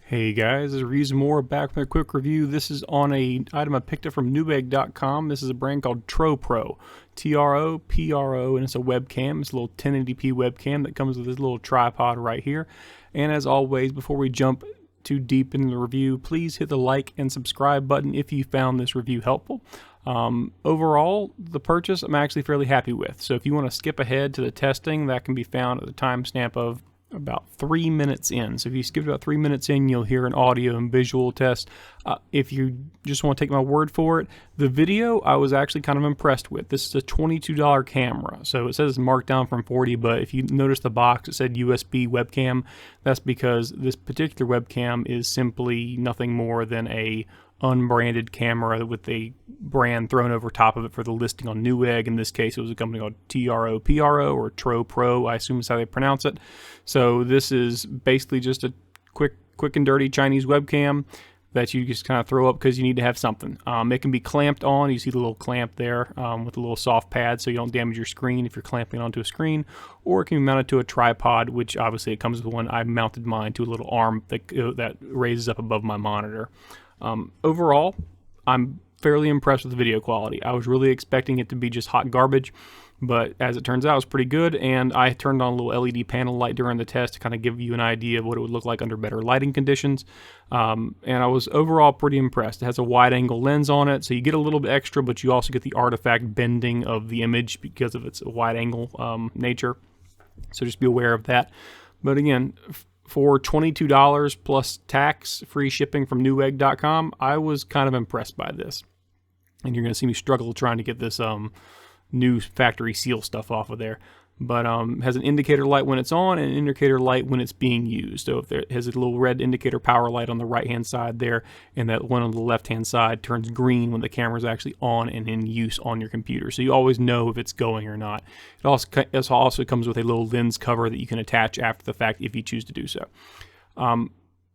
Hey guys, this is Reason More back with a quick review. This is on a item I picked up from Newegg.com. This is a brand called Tropro, Tropro, and it's a webcam. It's a little 1080p webcam that comes with this little tripod right here. And as always, before we jump too deep into the review, please hit the like and subscribe button if you found this review helpful. Overall, the purchase I'm actually fairly happy with. So if you want to skip ahead to the testing, that can be found at the timestamp of about 3 minutes in. So if you skip about 3 minutes in, you'll hear an audio and visual test. If you just want to take my word for it, the video I was actually kind of impressed with. This is a $22 camera. So it says it's marked down from 40, but if you notice the box, it said USB webcam. That's because this particular webcam is simply nothing more than a unbranded camera with a brand thrown over top of it for the listing on Newegg. In this case, it was a company called Tropro or Tropro, I assume is how they pronounce it. So this is basically just a quick and dirty Chinese webcam that you just kind of throw up because you need to have something. It can be clamped on. You see the little clamp there with a little soft pad so you don't damage your screen if you're clamping onto a screen, or it can be mounted to a tripod, which obviously it comes with one. I mounted mine to a little arm that raises up above my monitor. Overall, I'm fairly impressed with the video quality. I was really expecting it to be just hot garbage, but as it turns out, it was pretty good, and I turned on a little LED panel light during the test to kind of give you an idea of what it would look like under better lighting conditions, and I was overall pretty impressed. It has a wide-angle lens on it, so you get a little bit extra, but you also get the artifact bending of the image because of its wide-angle nature, so just be aware of that. But again, for $22 plus tax, free shipping from Newegg.com, I was kind of impressed by this. And you're going to see me struggle trying to get this new factory seal stuff off of there. But it has an indicator light when it's on and an indicator light when it's being used. So if it has a little red indicator power light on the right-hand side there, and that one on the left-hand side turns green when the camera is actually on and in use on your computer. So you always know if it's going or not. It also comes with a little lens cover that you can attach after the fact if you choose to do so.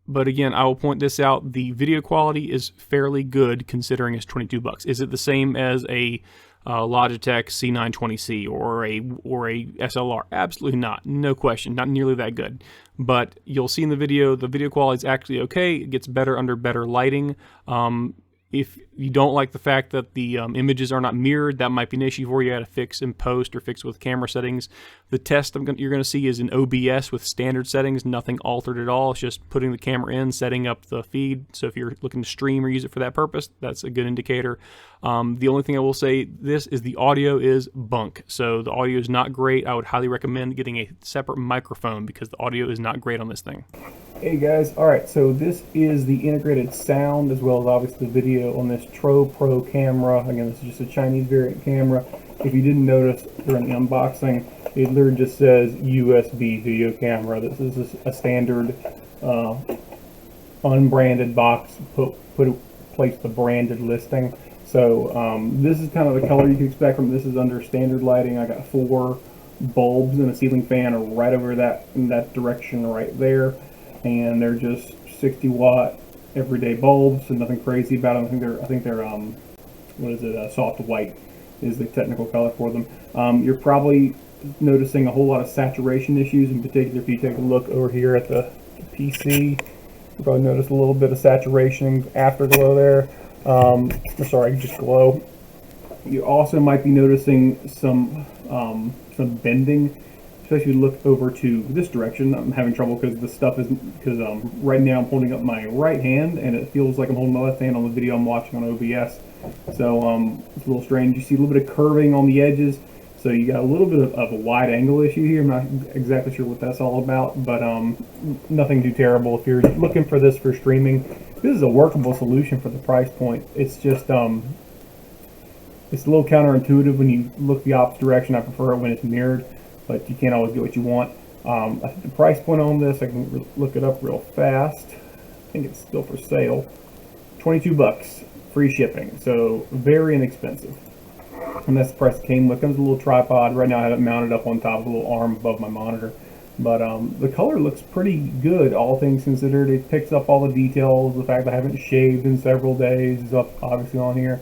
But again, I will point this out. The video quality is fairly good considering it's $22. Is it the same as a Logitech C920C or a SLR? Absolutely not. No question. Not nearly that good. But you'll see in the video quality is actually okay. It gets better under better lighting. If you don't like the fact that the images are not mirrored, that might be an issue for you. You got to fix in post or fix with camera settings. The test you're going to see is in OBS with standard settings, nothing altered at all. It's just putting the camera in, setting up the feed. So if you're looking to stream or use it for that purpose, that's a good indicator. The only thing I will say this is the audio is bunk. So the audio is not great. I would highly recommend getting a separate microphone because the audio is not great on this thing. Hey guys, alright, so this is the integrated sound as well as obviously the video on this Tropro camera. Again, this is just a Chinese variant camera. If you didn't notice during the unboxing, it literally just says USB video camera. This is a standard unbranded box, place the branded listing. So this is kind of the color you can expect from this. Is under standard lighting. I got 4 bulbs and a ceiling fan right over in that direction right there. And they're just 60-watt everyday bulbs, and nothing crazy about them. I think they're what is it? Soft white is the technical color for them. You're probably noticing a whole lot of saturation issues. In particular, if you take a look over here at the PC, you'll probably notice a little bit of saturation, afterglow there. Sorry, just glow. You also might be noticing some bending. Especially if you look over to this direction. I'm having trouble because right now I'm holding up my right hand and it feels like I'm holding my left hand on the video I'm watching on OBS. So it's a little strange. You see a little bit of curving on the edges. So you got a little bit of a wide angle issue here. I'm not exactly sure what that's all about, but nothing too terrible. If you're looking for this for streaming, this is a workable solution for the price point. It's just it's a little counterintuitive when you look the opposite direction. I prefer it when it's mirrored, but you can't always get what you want. I think the price point on this, I can look it up real fast. I think it's still for sale. $22, free shipping, so very inexpensive. And that's the price it came with. It comes with a little tripod. Right now I have it mounted up on top of a little arm above my monitor. But the color looks pretty good, all things considered. It picks up all the details. The fact that I haven't shaved in several days is up obviously on here.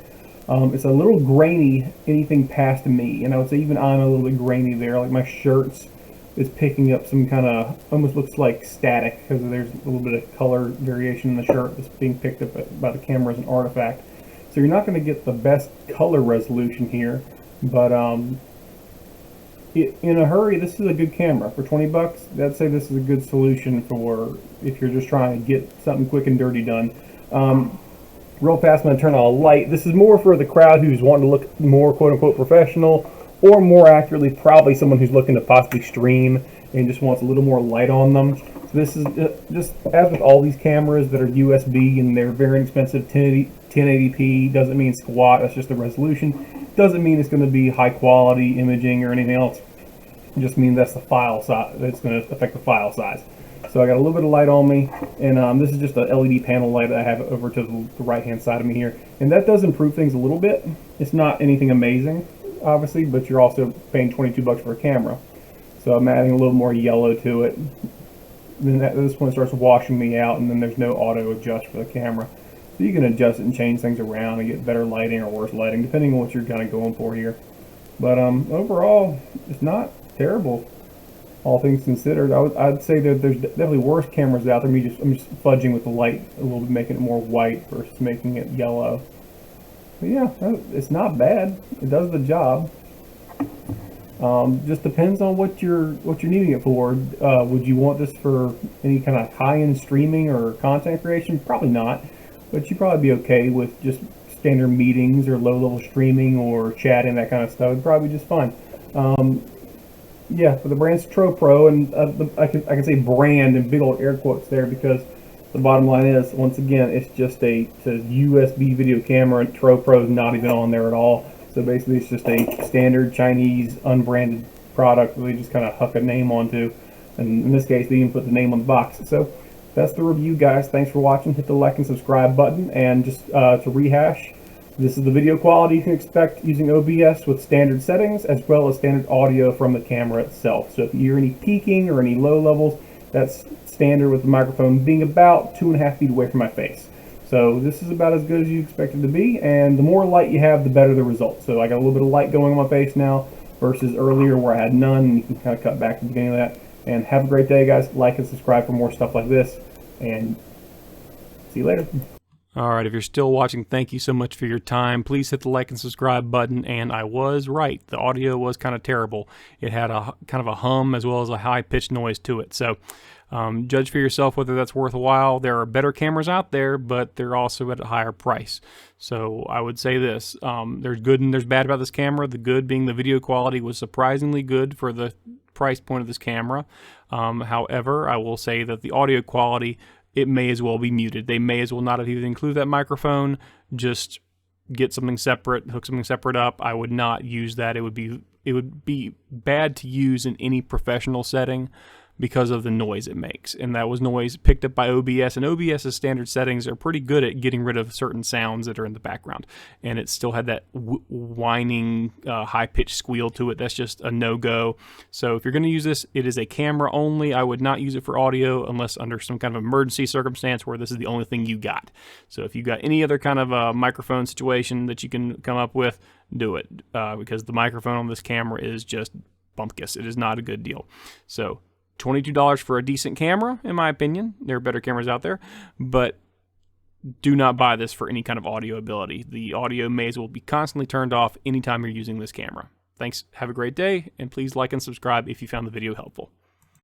It's a little grainy, anything past me, and I would say even I'm a little bit grainy there. Like my shirts is picking up some kind of, almost looks like static because there's a little bit of color variation in the shirt that's being picked up by the camera as an artifact. So you're not going to get the best color resolution here, but in a hurry, this is a good camera. For 20 bucks, I'd say this is a good solution for if you're just trying to get something quick and dirty done. Real fast, I'm going to turn on a light. This is more for the crowd who's wanting to look more quote-unquote professional, or more accurately, probably someone who's looking to possibly stream and just wants a little more light on them. So this is just, as with all these cameras that are USB and they're very inexpensive, 1080p doesn't mean squat, that's just the resolution. Doesn't mean it's going to be high quality imaging or anything else. It just means that's the file size, that's going to affect the file size. So I got a little bit of light on me, and this is just a LED panel light that I have over to the right hand side of me here. And that does improve things a little bit. It's not anything amazing, obviously, but you're also paying 22 bucks for a camera. So I'm adding a little more yellow to it. Then at this point it starts washing me out, and then there's no auto adjust for the camera. So you can adjust it and change things around and get better lighting or worse lighting, depending on what you're kind of going for here. But overall, it's not terrible, all things considered. I'd say that there's definitely worse cameras out there. I'm just fudging with the light a little bit, making it more white versus making it yellow. But yeah, it's not bad. It does the job. Just depends on what you're needing it for. Would you want this for any kind of high-end streaming or content creation? Probably not, but you'd probably be okay with just standard meetings or low-level streaming or chatting, that kind of stuff. It'd probably be just fine. Yeah, but the brand's Tropro, and I can say brand in big old air quotes there, because the bottom line is, once again, it's just a USB video camera, and Tropro is not even on there at all. So basically it's just a standard Chinese unbranded product that they just kind of huck a name onto, and in this case they even put the name on the box. So that's the review, guys. Thanks for watching. Hit the like and subscribe button, and just to rehash, this is the video quality you can expect using OBS with standard settings, as well as standard audio from the camera itself. So if you hear any peaking or any low levels, that's standard with the microphone being about 2.5 feet away from my face. So this is about as good as you expect it to be, and the more light you have, the better the result. So I got a little bit of light going on my face now versus earlier where I had none, and you can kind of cut back to the beginning of that. And have a great day, guys. Like and subscribe for more stuff like this, and see you later. All right, if you're still watching, thank you so much for your time. Please hit the like and subscribe button, and I was right. The audio was kind of terrible. It had a kind of a hum as well as a high-pitched noise to it. So judge for yourself whether that's worthwhile. There are better cameras out there, but they're also at a higher price. So I would say this, there's good and there's bad about this camera. The good being the video quality was surprisingly good for the price point of this camera. However, I will say that the audio quality, it may as well be muted. They may as well not have even included that microphone. Just get something separate, hook something separate up. I would not use that. It would be bad to use in any professional setting because of the noise it makes. And that was noise picked up by OBS, and OBS's standard settings are pretty good at getting rid of certain sounds that are in the background. And it still had that whining, high-pitched squeal to it. That's just a no-go. So if you're going to use this, it is a camera only. I would not use it for audio unless under some kind of emergency circumstance where this is the only thing you got. So if you got any other kind of microphone situation that you can come up with, do it. Because the microphone on this camera is just bumpkiss. It is not a good deal. So $22 for a decent camera, in my opinion. There are better cameras out there, but do not buy this for any kind of audio ability. The audio may as well be constantly turned off anytime you're using this camera. Thanks, have a great day, and please like and subscribe if you found the video helpful.